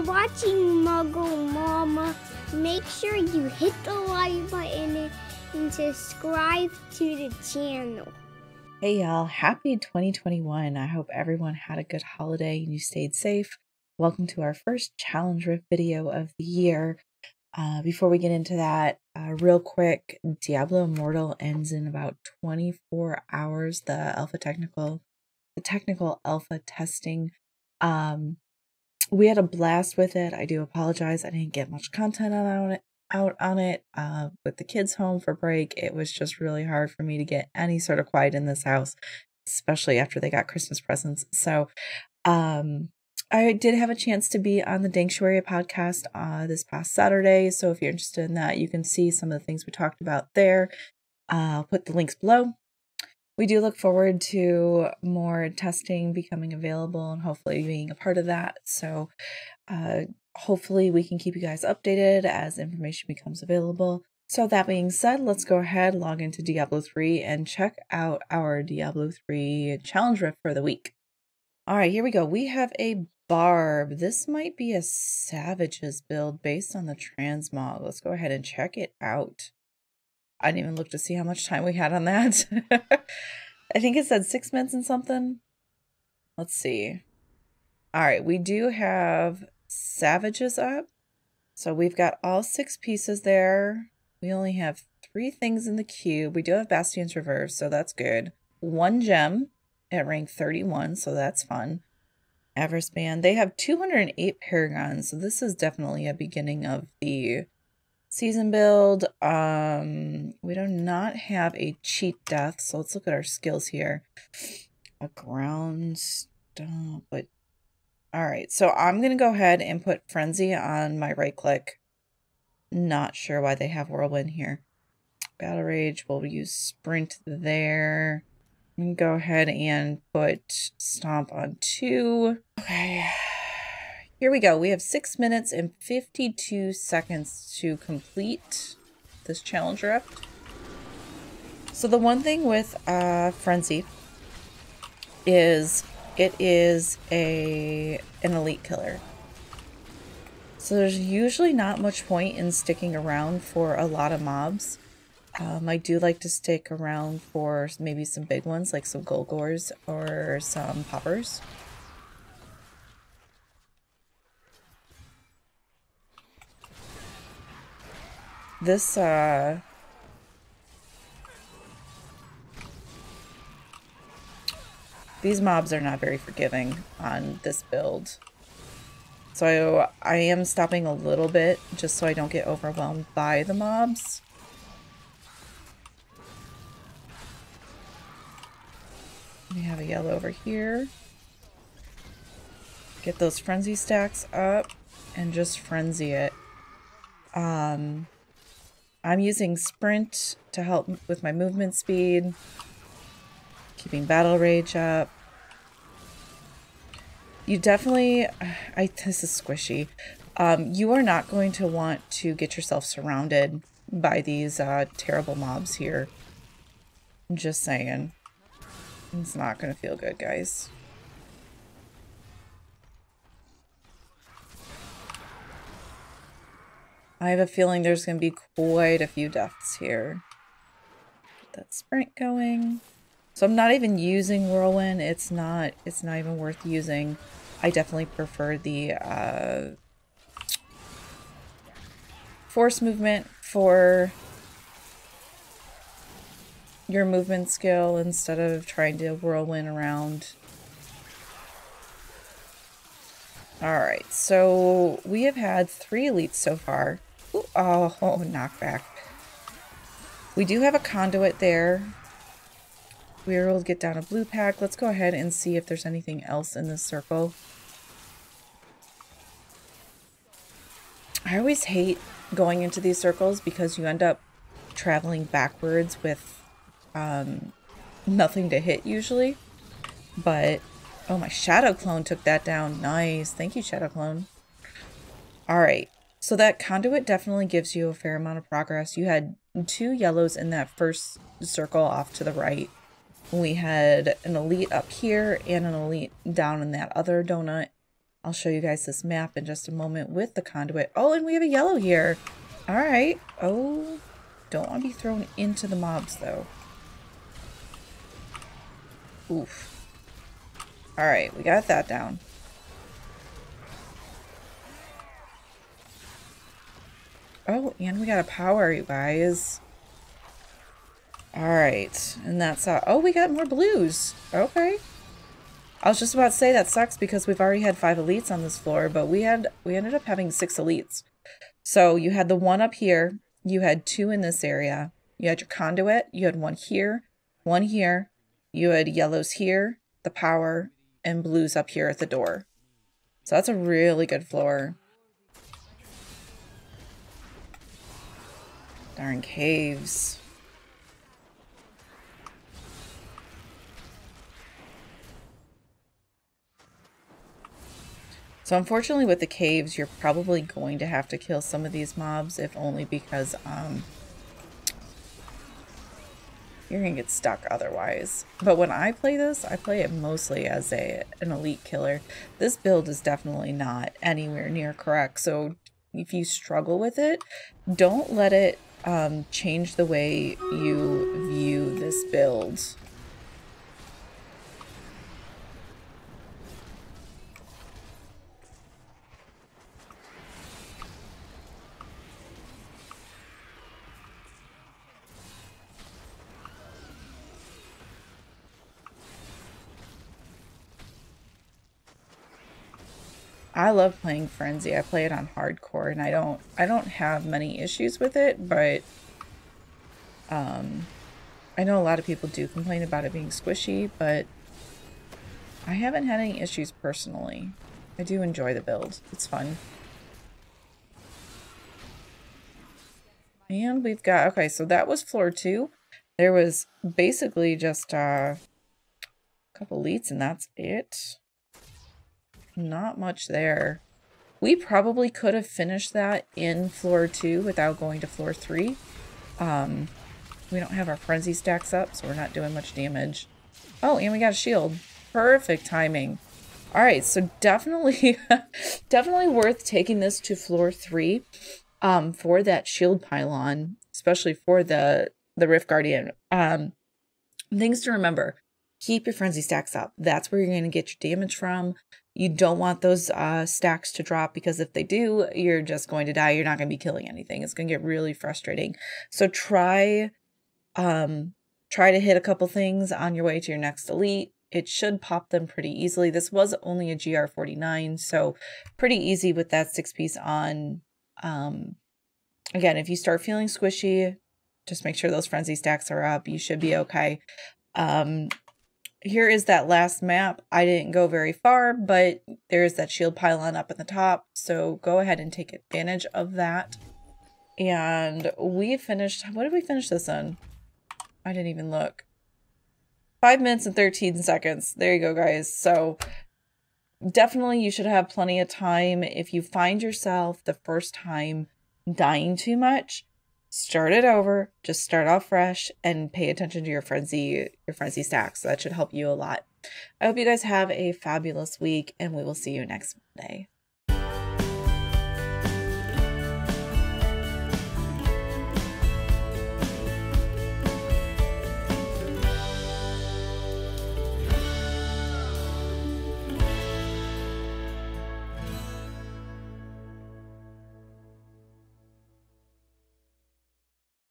watching Muggle Mama. Make sure you hit the like button and subscribe to the channel. Hey y'all, happy 2021. I hope everyone had a good holiday and you stayed safe. Welcome to our first Challenge Rift video of the year. Before we get into that, real quick, Diablo Immortal ends in about 24 hours, the technical alpha testing. We had a blast with it. I do apologize. I didn't get much content out on it. With the kids home for break, it was just really hard for me to get any sort of quiet in this house, especially after they got Christmas presents. So, I did have a chance to be on the Danktuary podcast this past Saturday. So if you're interested in that, you can see some of the things we talked about there. I'll put the links below. We do look forward to more testing becoming available and hopefully being a part of that. So hopefully we can keep you guys updated as information becomes available. So that being said, let's go ahead, log into Diablo 3 and check out our Diablo 3 challenge rift for the week. All right, here we go. We have a Barb. This might be a Savages build based on the transmog. Let's go ahead and check it out. I didn't even look to see how much time we had on that. I think it said 6 minutes and something. Let's see. All right, we do have Savages up. So we've got all 6 pieces there. We only have 3 things in the queue. We do have Bastion's Reverse, so that's good. 1 gem at rank 31, so that's fun. Avarice Band. They have 208 Paragons, so this is definitely a beginning of the season build. We do not have a cheat death, so let's look at our skills here. A ground stomp, but all right, so I'm gonna go ahead and put Frenzy on my right click. Not sure why they have Whirlwind here. Battle Rage, we'll use Sprint there. I'm gonna go ahead and put Stomp on 2. Okay. Here we go. We have 6 minutes and 52 seconds to complete this challenge rift. So the one thing with Frenzy is it is an elite killer. So there's usually not much point in sticking around for a lot of mobs. I do like to stick around for maybe some big ones like some Golgors or some Poppers. This, these mobs are not very forgiving on this build. So I am stopping a little bit just so I don't get overwhelmed by the mobs. We have a yellow over here. Get those frenzy stacks up and just frenzy it. I'm using Sprint to help with my movement speed. Keeping Battle Rage up. You definitely... this is squishy. You are not going to want to get yourself surrounded by these terrible mobs here. I'm just saying. It's not going to feel good, guys. I have a feeling there's going to be quite a few deaths here. Get that Sprint going. So I'm not even using Whirlwind. It's not even worth using. I definitely prefer the force movement for your movement skill instead of trying to whirlwind around. Alright, so we have had 3 elites so far. Ooh, oh, knockback. We do have a conduit there. We were able to get down a blue pack. Let's go ahead and see if there's anything else in this circle. I always hate going into these circles because you end up traveling backwards with nothing to hit usually. But oh, my Shadow Clone took that down. Nice. Thank you, Shadow Clone. Alright, so that conduit definitely gives you a fair amount of progress. You had 2 yellows in that first circle off to the right. We had an elite up here and an elite down in that other donut. I'll show you guys this map in just a moment with the conduit. Oh, and we have a yellow here. All right. Oh, don't want to be thrown into the mobs though. Oof. All right, we got that down. Oh, and we got a power, you guys. All right, and that's oh, we got more blues. Okay. I was just about to say that sucks because we've already had 5 elites on this floor, but we ended up having 6 elites. So you had the 1 up here, you had 2 in this area, you had your conduit, you had 1 here, 1 here, you had yellows here, the power, and blues up here at the door. So that's a really good floor. Darn caves. So unfortunately with the caves, you're probably going to have to kill some of these mobs, if only because you're gonna get stuck otherwise. But when I play this, I play it mostly as an elite killer. This build is definitely not anywhere near correct. So if you struggle with it, don't let it change the way you view this build. I love playing Frenzy. I play it on hardcore and I don't have many issues with it, but I know a lot of people do complain about it being squishy, but I haven't had any issues personally. I do enjoy the build. It's fun. And we've got, okay, so that was floor 2. There was basically just a couple elites and that's it. Not much there. We probably could have finished that in floor 2 without going to floor 3. We don't have our frenzy stacks up, so we're not doing much damage. Oh, and we got a shield. Perfect timing. All right, so definitely, definitely worth taking this to floor 3 for that shield pylon, especially for the Rift Guardian. Things to remember. Keep your frenzy stacks up. That's where you're going to get your damage from. You don't want those stacks to drop because if they do, you're just going to die. You're not going to be killing anything. It's going to get really frustrating. So try to hit a couple things on your way to your next elite. It should pop them pretty easily. This was only a GR49, so pretty easy with that 6-piece on. Again, if you start feeling squishy, just make sure those frenzy stacks are up. You should be okay. Here is that last map. I didn't go very far, but there's that shield pylon up at the top. So go ahead and take advantage of that. And we finished, what did we finish this in? I didn't even look. 5 minutes and 13 seconds. There you go, guys. So definitely you should have plenty of time. If you find yourself the first time dying too much, start it over, just start off fresh and pay attention to your frenzy stacks. That should help you a lot. I hope you guys have a fabulous week and we will see you next Monday.